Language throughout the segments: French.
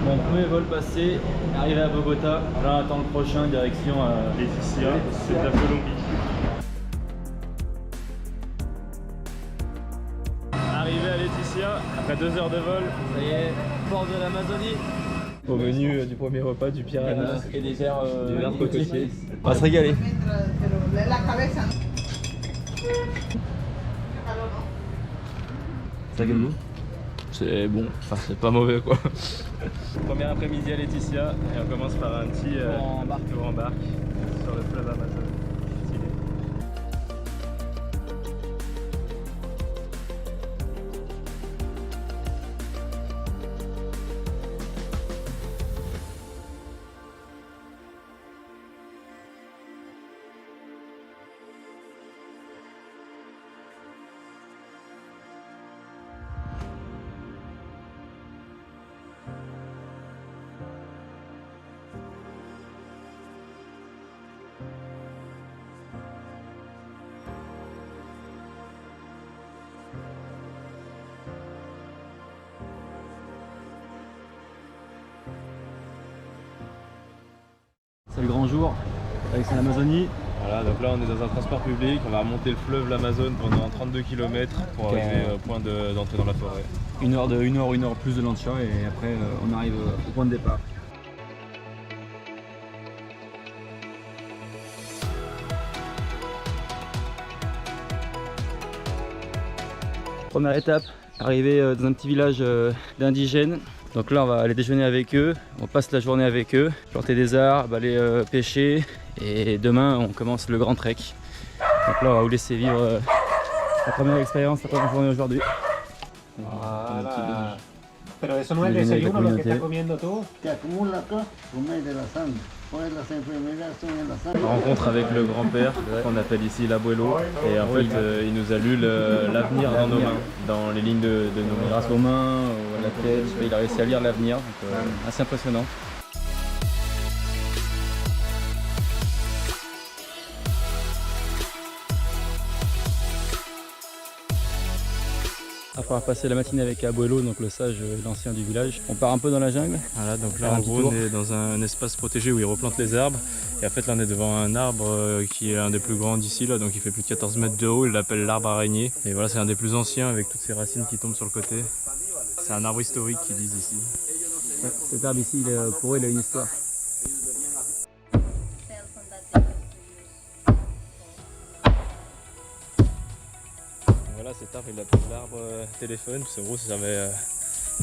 Mon premier vol passé, arrivé à Bogota. Là, on attend le prochain, direction Laetitia, c'est de la Colombie. Arrivé à Laetitia, après 2 heures de vol. Ça y est, port de l'Amazonie. Au menu du premier repas, du piranha Et des verres cocotiers. On va se régaler. Ça quel goût? C'est bon, enfin c'est pas mauvais quoi. Premier après-midi à Laetitia et on commence par un petit tour en barque sur le fleuve Amazon. Stylé. C'est le grand jour avec l'Amazonie. Voilà, donc là on est dans un transport public, on va remonter le fleuve l'Amazone pendant 32 km pour arriver au point d'entrée dans la forêt. Une heure plus de lancha et après on arrive au point de départ. Première étape, arriver dans un petit village d'indigènes. Donc là on va aller déjeuner avec eux, on passe la journée avec eux, planter des arbres, aller pêcher et demain on commence le grand trek. Donc là on va vous laisser vivre la première expérience, la première journée aujourd'hui. Voilà. Pero eso no es el desayuno lo que está comiendo tú. Se acumula acá, comer de la sangre. Pues las enfermedades son en la sangre. Rencontre avec le grand-père, qu'on appelle ici l'abuelo, et en fait il nous a lu l'avenir dans nos mains, dans les lignes de nos mains. Grâce aux mains, à la tête, il a réussi à lire l'avenir, donc assez impressionnant. Après avoir passé la matinée avec Abuelo, donc le sage, l'ancien du village, on part un peu dans la jungle. Voilà, donc là en gros on est dans un espace protégé où ils replantent les arbres. Et en fait là on est devant un arbre qui est un des plus grands d'ici, là, donc il fait plus de 14 mètres de haut, il l'appelle l'arbre araignée. Et voilà, c'est un des plus anciens avec toutes ces racines qui tombent sur le côté. C'est un arbre historique qu'ils disent ici. Ouais, cet arbre ici, pour eux il a une histoire. Voilà, cet arbre il l'appelle l'arbre téléphone, parce qu'en gros ça servait à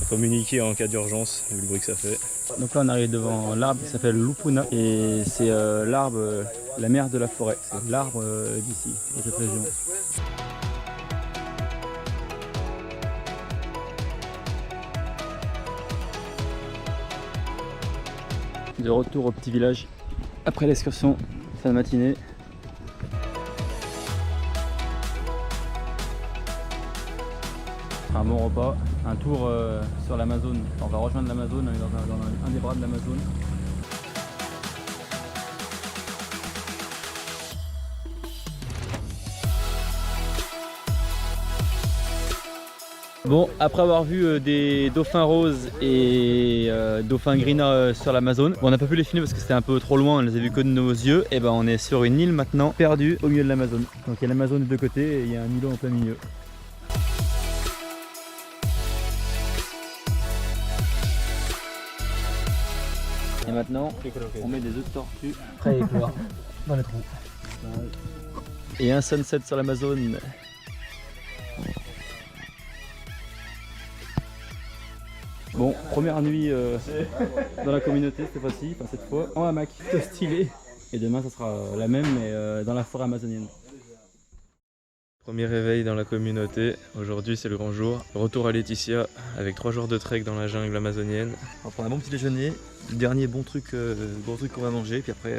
communiquer en cas d'urgence, vu le bruit que ça fait. Donc là on arrive devant l'arbre qui s'appelle l'Upuna et c'est l'arbre, la mère de la forêt, c'est l'arbre d'ici, de cette région. De retour au petit village après l'excursion, fin de matinée. Un bon repas, un tour sur l'Amazone. On va rejoindre l'Amazone, on est dans un des bras de l'Amazone. Bon, après avoir vu des dauphins roses et dauphins gris sur l'Amazone, bon, on n'a pas pu les filmer parce que c'était un peu trop loin, on les a vus que de nos yeux. Et ben on est sur une île maintenant, perdue au milieu de l'Amazone. Donc il y a l'Amazone des deux côtés et il y a un îlot en plein milieu. Et maintenant, on met des œufs de tortue prêts à éclore dans les trous. Et un sunset sur l'Amazone. Bon, première nuit dans la communauté cette fois-ci, enfin cette fois, en hamac, plutôt stylé. Et demain ça sera la même mais dans la forêt amazonienne. Premier réveil dans la communauté, aujourd'hui c'est le grand jour. Retour à Laetitia avec 3 jours de trek dans la jungle amazonienne. On va prendre un bon petit déjeuner, le dernier bon truc qu'on va manger, puis après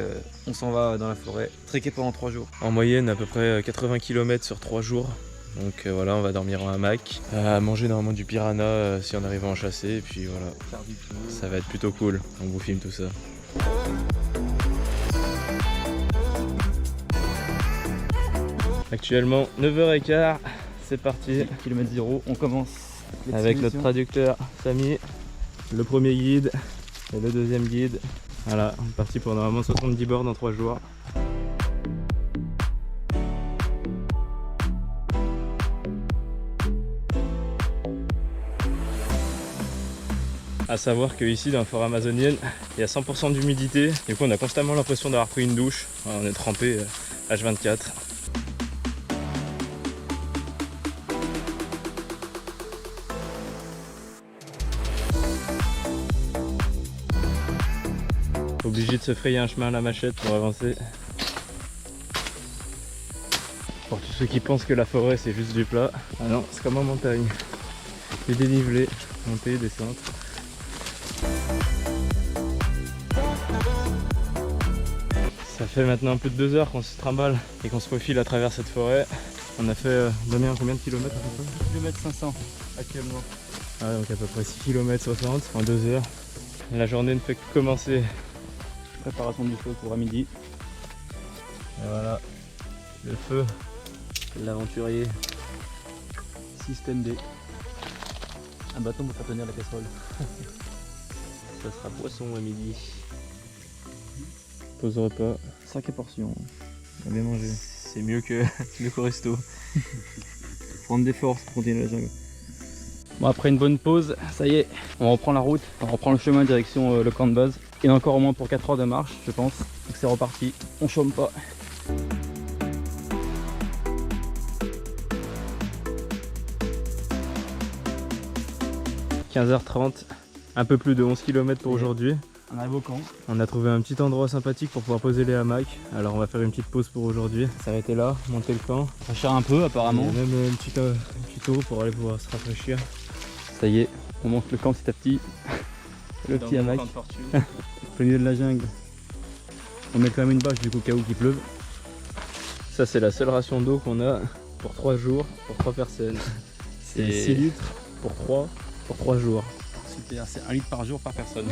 on s'en va dans la forêt, trekker pendant 3 jours. En moyenne à peu près 80 km sur 3 jours. Donc voilà, on va dormir en hamac, manger normalement du piranha si on arrive à en chasser, et puis voilà, ça va être plutôt cool, on vous filme tout ça. Actuellement 9h15, c'est parti. Kilomètre 0, on commence avec notre traducteur Samy. le premier guide et le deuxième guide. Voilà, on est parti pour normalement 70 bornes en 3 jours. A savoir qu'ici dans la forêt amazonienne, il y a 100% d'humidité. Du coup on a constamment l'impression d'avoir pris une douche. On est trempé H24. Obligé de se frayer un chemin à la machette pour avancer. Pour tous ceux qui pensent que la forêt c'est juste du plat. Ah non, c'est comme en montagne. Du dénivelé, montée, descente. Ça fait maintenant plus de 2 heures qu'on se trimballe et qu'on se faufile à travers cette forêt. On a fait combien de kilomètres à peu près? Km 500 actuellement. Ah, donc à peu près 6 km 60 en 2 heures. La journée ne fait que commencer. Préparation du feu pour à midi. Et voilà, le feu. L'aventurier. Système D. Un bâton pour faire tenir la casserole. Ça sera poisson à midi. Pause repas. Sacrée portion. On a bien mangé. C'est mieux qu'au resto. Prendre des forces pour continuer la jungle. Bon, après une bonne pause, ça y est, on reprend la route, on reprend le chemin direction le camp de base. Il y en a encore au moins pour 4 heures de marche, je pense. Donc c'est reparti, on chôme pas. « 15h30, un peu plus de 11 km pour aujourd'hui. On arrive au camp. On a trouvé un petit endroit sympathique pour pouvoir poser les hamacs. Alors on va faire une petite pause pour aujourd'hui. S'arrêter là, monter le camp. Rafraîchir un peu apparemment. Il y a même un petit tour pour aller pouvoir se rafraîchir. Ça y est, on monte le camp petit à petit. Le petit hamac. Au milieu de la jungle. On met quand même une bâche du coup au cas où qu'il pleuve. Ça c'est la seule ration d'eau qu'on a pour 3 jours, pour 3 personnes. C'est 6 litres pour 3 jours. Super, c'est 1 litre par jour par personne.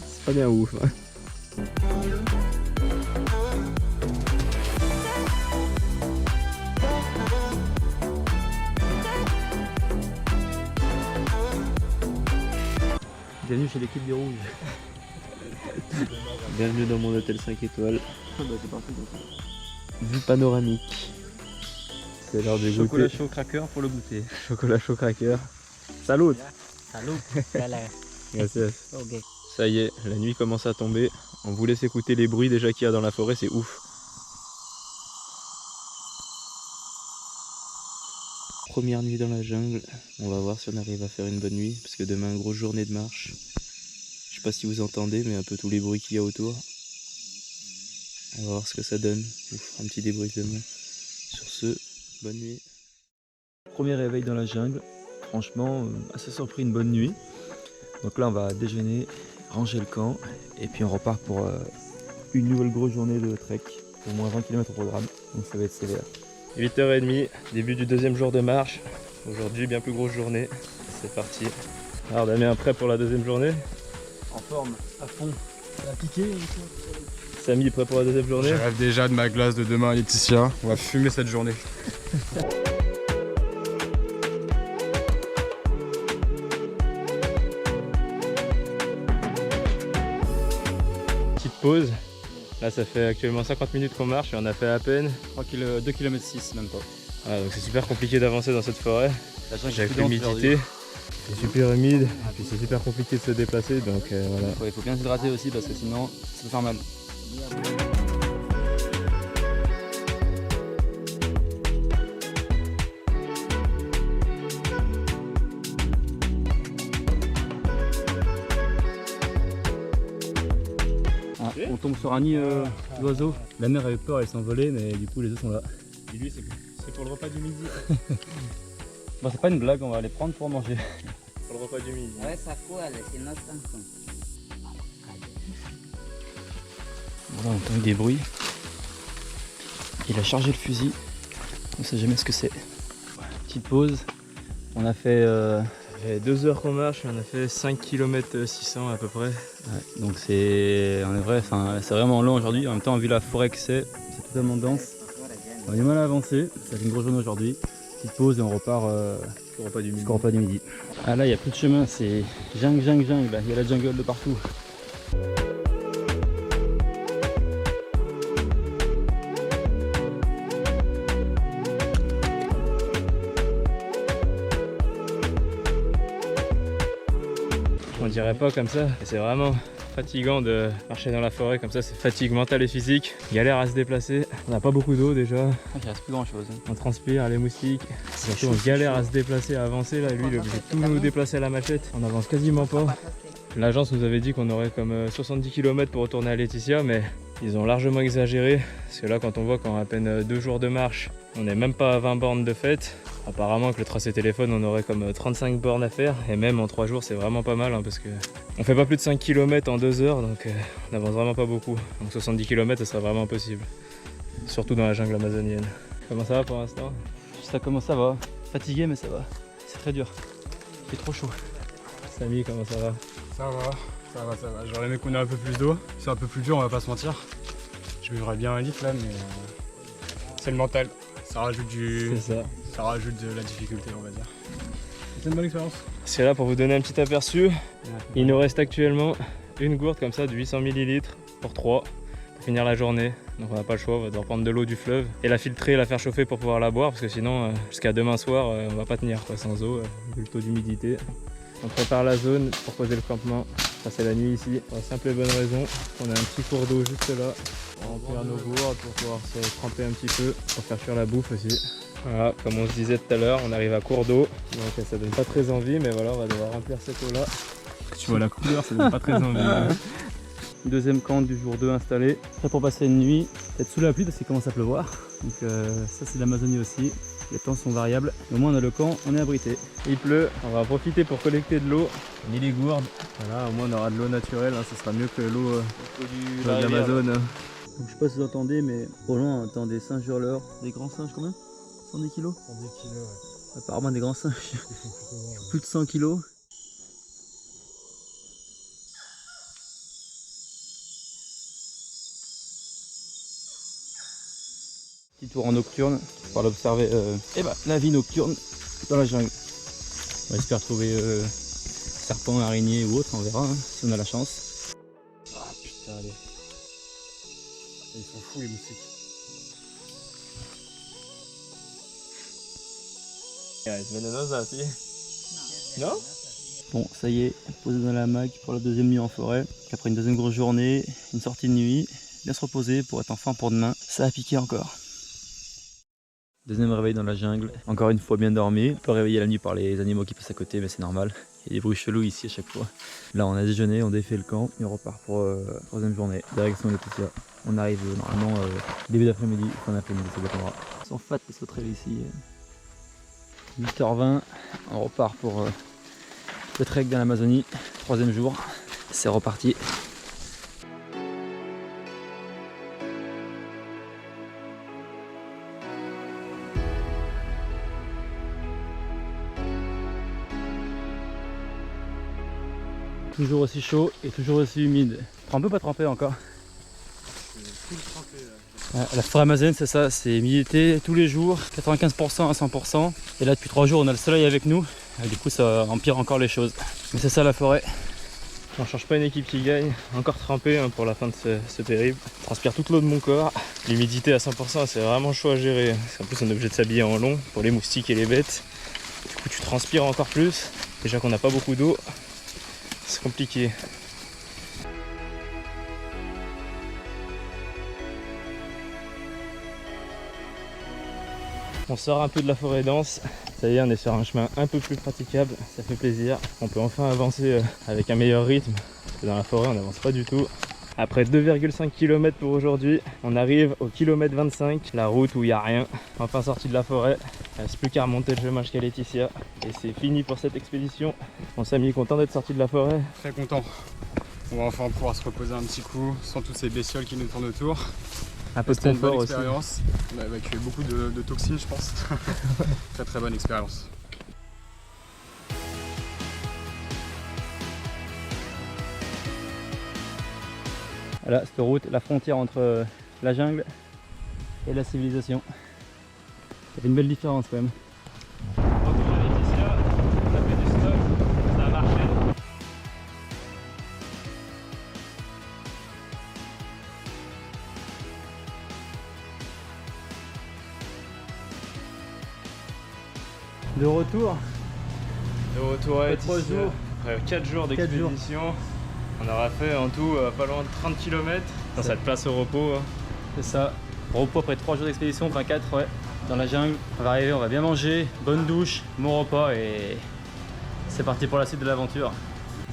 C'est pas bien ouf. Bienvenue chez l'équipe des rouges. Bienvenue dans mon hôtel 5 étoiles. C'est parti. Vue panoramique. C'est l'heure de Chocolat goûter. chaud cracker pour le goûter. Chocolat chaud cracker. Salut. Salut. Gracias. Ok. Ça y est, la nuit commence à tomber. On vous laisse écouter les bruits déjà qu'il y a dans la forêt, c'est ouf. Première nuit dans la jungle. On va voir si on arrive à faire une bonne nuit, parce que demain, grosse journée de marche. Je sais pas si vous entendez, mais un peu tous les bruits qu'il y a autour. On va voir ce que ça donne. Je vous ferai un petit débriefement. Sur ce, bonne nuit. Premier réveil dans la jungle. Franchement, assez surpris, une bonne nuit. Donc là, on va déjeuner, ranger le camp, et puis on repart pour une nouvelle grosse journée de trek. Au moins 20 km au programme, donc ça va être sévère. 8h30, début du deuxième jour de marche. Aujourd'hui, bien plus grosse journée. C'est parti. Alors Damien, prêt pour la deuxième journée? En forme, à fond. Ça a piqué. Samy, prêt pour la deuxième journée? Je rêve déjà de ma glace de demain à Laetitia. On va fumer cette journée. Petite pause. Là, ça fait actuellement 50 minutes qu'on marche et on a fait à peine. 2 km 6 même pas. Ah, donc c'est super compliqué d'avancer dans cette forêt. La jungle est Avec plus dense l'humidité, aujourd'hui. c'est super humide et puis c'est super compliqué de se déplacer. Donc voilà. Il faut bien s'hydrater aussi parce que sinon ça peut faire mal. Ah, on tombe sur un nid d'oiseaux. La mère avait peur, elle s'envolait, mais du coup les œufs sont là. Et lui, c'est pour le repas du midi. Bon, c'est pas une blague, on va les prendre pour manger. Pour le repas du midi. Ouais, ça coule, sinon ça tombe. Voilà, on entend des bruits. Il a chargé le fusil. On sait jamais ce que c'est. Petite pause. On a fait. Ça fait 2 heures qu'on marche et on a fait 5 km 600 à peu près. Ouais, donc c'est. En vrai, c'est vraiment long aujourd'hui. En même temps, vu la forêt que c'est totalement dense. On a du mal à avancer. Ça fait une grosse journée aujourd'hui. Petite pause et on repart Jusqu'au repas du midi. Jusqu'au repas du midi. Ah là, il n'y a plus de chemin, c'est jungle, là. Il y a la jungle de partout. On dirait pas comme ça, c'est vraiment fatigant de marcher dans la forêt comme ça, c'est fatigue mentale et physique, galère à se déplacer, on n'a pas beaucoup d'eau déjà, Il reste plus grand chose. on transpire, les moustiques, surtout on galère à se déplacer, à avancer là, lui il est obligé de tout nous déplacer à la machette, on avance quasiment pas. L'agence nous avait dit qu'on aurait comme 70 km pour retourner à Laetitia, mais ils ont largement exagéré, parce que là quand on voit qu'en à peine 2 jours de marche, on n'est même pas à 20 bornes de fête. Apparemment que le tracé téléphone on aurait comme 35 bornes à faire, et même en 3 jours c'est vraiment pas mal, hein, parce que on fait pas plus de 5 km en 2 heures, donc on avance vraiment pas beaucoup. Donc 70 km ça serait vraiment impossible, surtout dans la jungle amazonienne. Comment ça va pour l'instant? Ça commence, ça va. Fatigué mais ça va. C'est très dur. Il fait trop chaud. Samy, comment ça va? Ça va. J'aurais aimé qu'on ait un peu plus d'eau. C'est un peu plus dur, on va pas se mentir. Je buvrais bien un litre là, mais c'est le mental. Ça rajoute ça rajoute de la difficulté, on va dire. C'est une bonne expérience. C'est là pour vous donner un petit aperçu. Il nous reste actuellement une gourde comme ça de 800 ml pour 3 pour finir la journée. Donc on n'a pas le choix, on va devoir prendre de l'eau du fleuve et la filtrer, la faire chauffer pour pouvoir la boire, parce que sinon jusqu'à demain soir on va pas tenir quoi, sans eau, vu le taux d'humidité. On prépare la zone pour poser le campement, passer la nuit ici, pour la simple et bonne raison qu'on a un petit cours d'eau juste là pour remplir nos gourdes, pour pouvoir se tremper un petit peu, pour faire cuire la bouffe aussi. Voilà, comme on se disait tout à l'heure, on arrive à court d'eau, donc ça donne pas très envie, mais voilà, on va devoir remplir cette eau là. Tu vois la couleur, ça donne pas très envie. Deuxième camp du jour 2 installé. Prêt pour passer une nuit, peut-être sous la pluie parce qu'il commence à pleuvoir. Donc ça c'est l'Amazonie aussi. Les temps sont variables. Au moins on a le camp, on est abrité. Il pleut, on va en profiter pour collecter de l'eau. Ni les gourdes. Voilà, au moins on aura de l'eau naturelle, hein, ce sera mieux que l'eau de l'Amazone. Donc je sais pas si vous entendez, mais au loin on entend des singes hurleurs. Des grands singes combien? 110 kilos? 110 kilos, ouais. Apparemment des grands singes. Plus de 100 kilos. Petit tour en nocturne pour observer la vie nocturne dans la jungle. On espère trouver serpents, araignées ou autres, on verra hein, si on a la chance. Ah putain, allez. Ils sont fous les moustiques. Non? Bon, ça y est, posé dans la hamac pour la deuxième nuit en forêt. Après une deuxième grosse journée, une sortie de nuit, bien se reposer pour être enfin pour demain. Ça a piqué encore. Deuxième réveil dans la jungle, encore une fois bien dormi. Un peu réveillé la nuit par les animaux qui passent à côté, mais c'est normal. Il y a des bruits chelous ici à chaque fois. Là on a déjeuné, on défait le camp et on repart pour la troisième journée. Direction Laetitia. On arrive normalement début d'après-midi, fin d'après-midi, ça dépendra. Ils sont fat les sauterelles ici. 8h20, on repart pour le trek dans l'Amazonie, troisième jour. C'est reparti. Toujours aussi chaud et toujours aussi humide. Trempé ou pas trempé encore? La forêt amazonienne c'est ça, c'est humidité tous les jours, 95% à 100%. Et là depuis 3 jours on a le soleil avec nous, et du coup ça empire encore les choses. Mais c'est ça la forêt. On ne change pas une équipe qui gagne, encore trempé hein, pour la fin de ce périple. Je transpire toute l'eau de mon corps. L'humidité à 100% c'est vraiment chaud à gérer. En plus on est obligé de s'habiller en long pour les moustiques et les bêtes. Du coup tu transpires encore plus. Déjà qu'on n'a pas beaucoup d'eau, c'est compliqué. On sort un peu de la forêt dense, ça y est on est sur un chemin un peu plus praticable, ça fait plaisir. On peut enfin avancer avec un meilleur rythme, parce que dans la forêt on n'avance pas du tout. Après 2,5 km pour aujourd'hui, on arrive au kilomètre 25, la route où il n'y a rien. Enfin sorti de la forêt, il ne reste plus qu'à remonter le chemin jusqu'à Laetitia. Et c'est fini pour cette expédition. On s'est mis content d'être sorti de la forêt. Très content. On va enfin pouvoir se reposer un petit coup sans toutes ces bestioles qui nous tournent autour. Un peu de C'était une bonne confort aussi. expérience. On a évacué beaucoup de toxines je pense. Très très bonne expérience. Voilà, cette route, la frontière entre la jungle et la civilisation. Il y a une belle différence quand même. On retourne à Laetitia. De retour. De retour à 3 jours. Après 4 jours d'expédition. On aura fait en tout pas loin de 30 km. Ça te place au repos. Hein. C'est ça. Repos après 3 jours d'expédition, enfin 4 ouais. Dans la jungle. On va arriver, on va bien manger, bonne douche, bon repas et c'est parti pour la suite de l'aventure.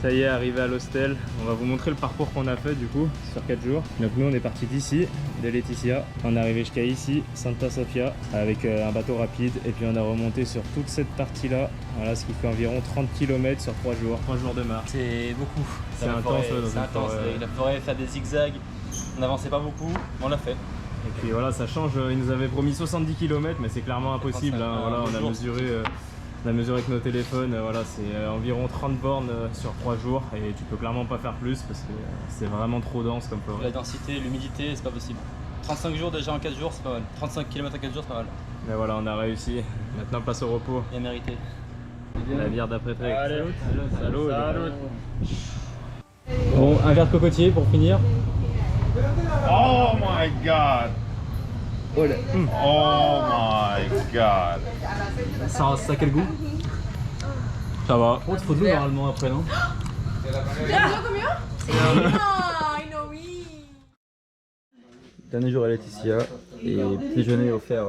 Ça y est, arrivé à l'hostel, on va vous montrer le parcours qu'on a fait du coup sur 4 jours. Donc nous on est parti d'ici, de Leticia, on est arrivé jusqu'à ici, Santa Sofia, avec un bateau rapide et puis on a remonté sur toute cette partie là, voilà, ce qui fait environ 30 km sur 3 jours, 3 jours de marche. C'est beaucoup. C'est intense, c'est intense. Il faudrait faire des zigzags, on n'avançait pas beaucoup, mais on l'a fait. Et puis voilà, ça change, ils nous avaient promis 70 km mais c'est clairement impossible, hein. Voilà, on a mesuré avec nos téléphones, voilà, c'est environ 30 bornes sur 3 jours et tu peux clairement pas faire plus parce que c'est vraiment trop dense comme forêt. La densité, l'humidité, c'est pas possible. 35 jours déjà en 4 jours, c'est pas mal. 35 km en 4 jours, c'est pas mal. Mais voilà, on a réussi. Maintenant, place au repos. Bien mérité. La bière d'après-trek. Salut. Bon, un verre de cocotier pour finir. Oh my god! Oh my god! Ça a quel goût? Ça va. Oh, il faut de l'eau normalement après, non? Dernier jour à Laetitia et déjeuner offert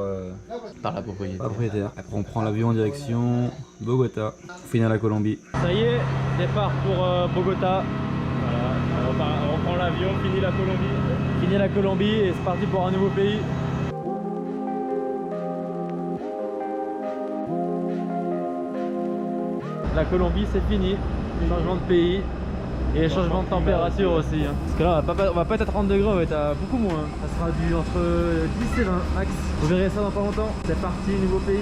par la propriétaire. Après on prend l'avion en direction Bogota pour finir la Colombie. Ça y est, départ pour Bogota. Voilà, on reprend l'avion, finit la Colombie. Fini la Colombie et c'est parti pour un nouveau pays. La Colombie c'est fini, changement de pays et changement de température aussi. Hein. Parce que là on va pas être à 30 degrés, on va être à beaucoup moins. Ça sera entre 10 et 20 max. Vous verrez ça dans pas longtemps. C'est parti, nouveau pays.